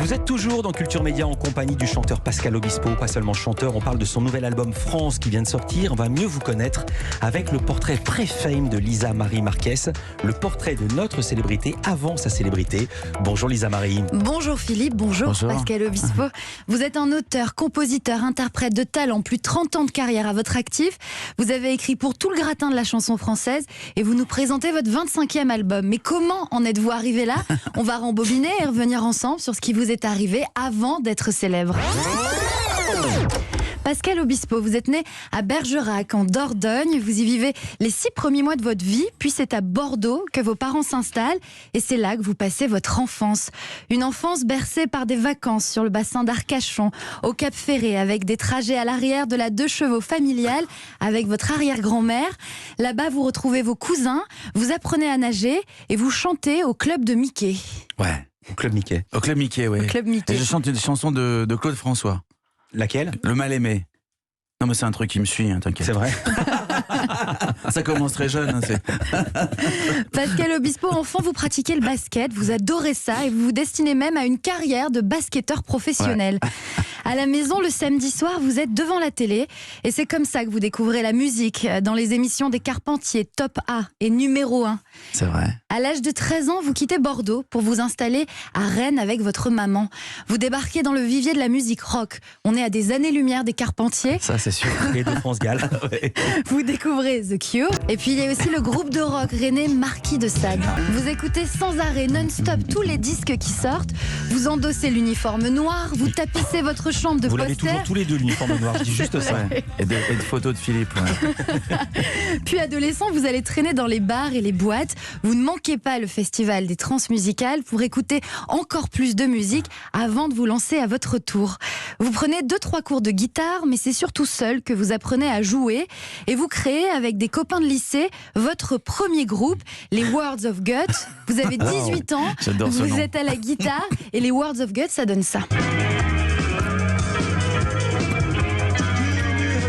Vous êtes toujours dans Culture Média en compagnie du chanteur Pascal Obispo. Pas seulement chanteur, on parle de son nouvel album France qui vient de sortir. On va mieux vous connaître avec le portrait pré-fame de Lisa Marie Marquez, le portrait de notre célébrité avant sa célébrité. Bonjour Lisa Marie. Bonjour Philippe, bonjour Pascal Obispo. Vous êtes un auteur, compositeur, interprète de talent, plus de 30 ans de carrière à votre actif. Vous avez écrit pour tout le gratin de la chanson française et vous nous présentez votre 25e album. Mais comment en êtes-vous arrivé là? On va rembobiner et revenir ensemble sur ce qui vous est arrivé avant d'être célèbre. Pascal Obispo, vous êtes né à Bergerac, en Dordogne. Vous y vivez les 6 premiers mois de votre vie, puis c'est à Bordeaux que vos parents s'installent et c'est là que vous passez votre enfance. Une enfance bercée par des vacances sur le bassin d'Arcachon, au Cap Ferré, avec des trajets à l'arrière de la 2 chevaux familiale avec votre arrière-grand-mère. Là-bas, vous retrouvez vos cousins, vous apprenez à nager et vous chantez au club de Mickey. Ouais. Au Club Mickey. Au Club Mickey, oui. Au club Mickey. Et je chante une chanson de Claude François. Laquelle? Le mal-aimé. Non mais c'est un truc qui me suit, hein, t'inquiète. C'est vrai. Ça commence très jeune. Hein, Pascal Obispo, enfant, vous pratiquez le basket, vous adorez ça et vous vous destinez même à une carrière de basketteur professionnel. Ouais. À la maison, le samedi soir, vous êtes devant la télé et c'est comme ça que vous découvrez la musique dans les émissions des Carpentiers, Top A et Numéro 1. C'est vrai. À l'âge de 13 ans, vous quittez Bordeaux pour vous installer à Rennes avec votre maman. Vous débarquez dans le vivier de la musique rock. On est à des années-lumière des Carpentiers. Ça, c'est sûr. Et de France Gall. Ouais. Vous découvrez The Cure. Et puis, il y a aussi le groupe de rock rennais Marquis de Sade. Vous écoutez sans arrêt, non-stop, tous les disques qui sortent. Vous endossez l'uniforme noir. Vous tapissez votre chambre de vous posters. l'avez toujours tous les deux, l'uniforme noir. Je dis juste ça. Ouais. Et de photos de Philippe. Ouais. Puis, adolescent, vous allez traîner dans les bars et les boîtes. Vous ne manquez pas le festival des transmusicales pour écouter encore plus de musique avant de vous lancer à votre tour. Vous prenez 2-3 cours de guitare, mais c'est surtout seul que vous apprenez à jouer et vous créez avec des copains de lycée votre premier groupe, les Words of Gut. Vous avez 18 ans, vous êtes à la guitare et les Words of Gut, ça donne ça.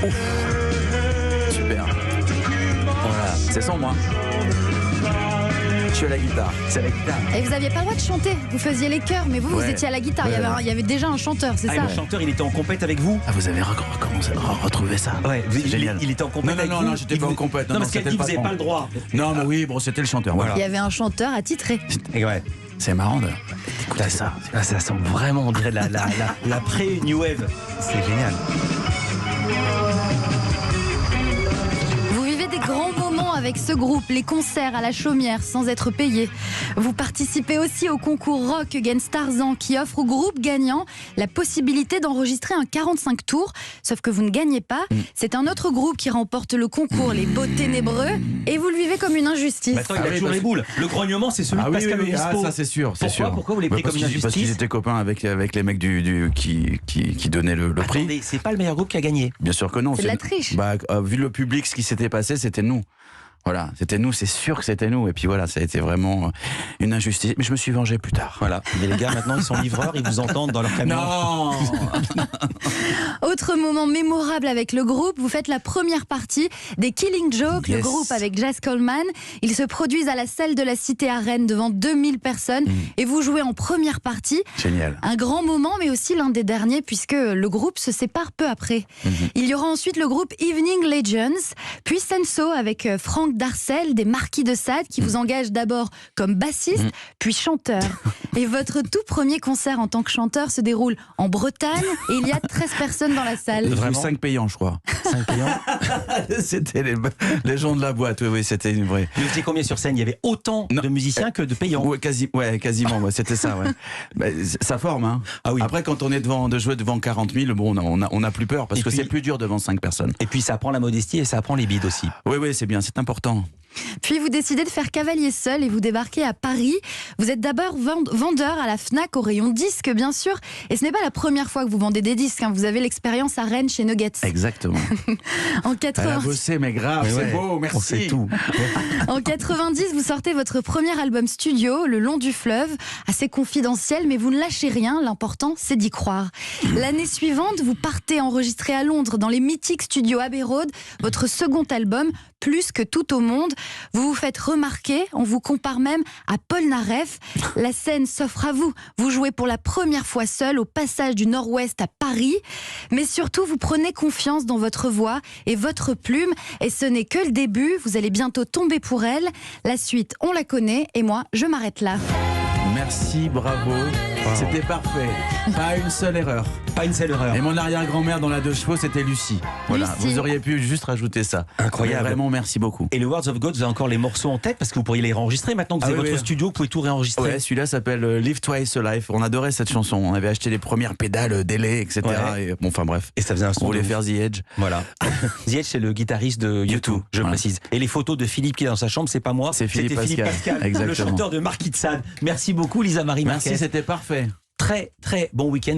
Ouf. Super. Voilà, c'est sans moi. Je suis à la guitare. C'est à la guitare. Et vous n'aviez pas le droit de chanter. Vous faisiez les chœurs, mais vous étiez à la guitare. Ouais, il y avait déjà un chanteur, c'est ça? Le chanteur, il était en compète avec vous? Ah, vous avez retrouvé ça? Ouais, génial. Il était en compète avec vous? Non, j'étais pas en compète. Non, parce qu'elle dit que vous n'avez pas le droit. Non, mais oui, bon, c'était le chanteur. Voilà. Il y avait un chanteur attitré. Et ouais. C'est marrant d'écouter ça. Là, ça sent vraiment, on dirait la pré-New Wave. C'est génial. Avec ce groupe, les concerts à la Chaumière sans être payés. Vous participez aussi au concours Rock Against Tarzan qui offre au groupe gagnant la possibilité d'enregistrer un 45 tours, sauf que vous ne gagnez pas. C'est un autre groupe qui remporte le concours, les Beaux Ténébreux, et vous le vivez comme une injustice. Mais attends, il a toujours les boules. Le grognement, c'est celui de Pascal Obispo. Ça c'est sûr. Pourquoi vous l'avez pris comme une injustice? Parce qu'ils étaient copains avec les mecs qui donnaient le prix. Attendez, c'est pas le meilleur groupe qui a gagné. Bien sûr que non. C'est de la triche. Vu le public, ce qui s'était passé, c'était nous. Voilà, c'était nous, c'est sûr que c'était nous. Et puis voilà, ça a été vraiment une injustice. Mais je me suis vengé plus tard. Voilà. Mais les gars, maintenant, ils sont livreurs, ils vous entendent dans leur camion. Non. Autre moment mémorable avec le groupe, vous faites la première partie des Killing Joke, le groupe avec Jazz Coleman. Ils se produisent à la salle de la Cité à Rennes devant 2000 personnes et vous jouez en première partie. Génial. Un grand moment, mais aussi l'un des derniers puisque le groupe se sépare peu après. Il y aura ensuite le groupe Evening Legends, puis Senso avec Franck Darcel des Marquis de Sade qui vous engage d'abord comme bassiste puis chanteur. Et votre tout premier concert en tant que chanteur se déroule en Bretagne et il y a 13 personnes dans la salle. Vraiment 5 payants, je crois. 5 payants. C'était les gens de la boîte, oui, c'était une vraie. Vous étiez combien sur scène? Il y avait autant de musiciens que de payants. Ouais, quasiment, c'était ça. Ouais. Ça forme, hein. Ah oui. Après, quand on est de jouer devant 40 000, bon, on a plus peur parce que c'est plus dur devant 5 personnes. Et puis ça apprend la modestie et ça apprend les bides aussi. Oui, c'est bien, c'est important. Puis vous décidez de faire cavalier seul et vous débarquez à Paris. Vous êtes d'abord vendeur à la Fnac au rayon disques, bien sûr. Et ce n'est pas la première fois que vous vendez des disques. Vous avez l'expérience à Rennes chez Nuggets. Exactement. En 80... Elle a bossé, mais grave, c'est beau, merci. On sait tout. En 90, vous sortez votre premier album studio, Le Long du Fleuve, assez confidentiel, mais vous ne lâchez rien. L'important, c'est d'y croire. L'année suivante, vous partez enregistrer à Londres, dans les mythiques studios Abbey Road, votre second album, Plus que tout au monde. Vous vous faites remarquer, on vous compare même à Paul Naref. La scène s'offre à vous. Vous jouez pour la première fois seul au Passage du Nord-Ouest à Paris. Mais surtout, vous prenez confiance dans votre voix et votre plume. Et ce n'est que le début. Vous allez bientôt tomber pour elle. La suite, on la connaît. Et moi, je m'arrête là. Merci, bravo. C'était parfait. Pas une seule erreur. Pas une seule erreur. Et mon arrière-grand-mère dans la 2 chevaux, c'était Lucie. Voilà, Lucie. vous auriez pu juste rajouter ça. Incroyable. Vraiment, merci beaucoup. Et le Words of God, vous avez encore les morceaux en tête parce que vous pourriez les réenregistrer. Maintenant que vous avez votre studio, vous pouvez tout réenregistrer. Ouais, celui-là s'appelle Live Twice a Life. On adorait cette chanson. On avait acheté les premières pédales délai, etc. Ouais. Et, bon, enfin bref. Et ça faisait un son. On voulait de ouf. faire The Edge. Voilà. The Edge, c'est le guitariste de U2, je Voilà. précise. Et les photos de Philippe qui est dans sa chambre, c'est pas moi. C'est Philippe C'était Philippe Pascal. Pascal, Exactement. le chanteur de Marquis de Sade. Merci beaucoup, Lisa Marie Marquez. Merci, c'était parfait. Très, très bon week-end.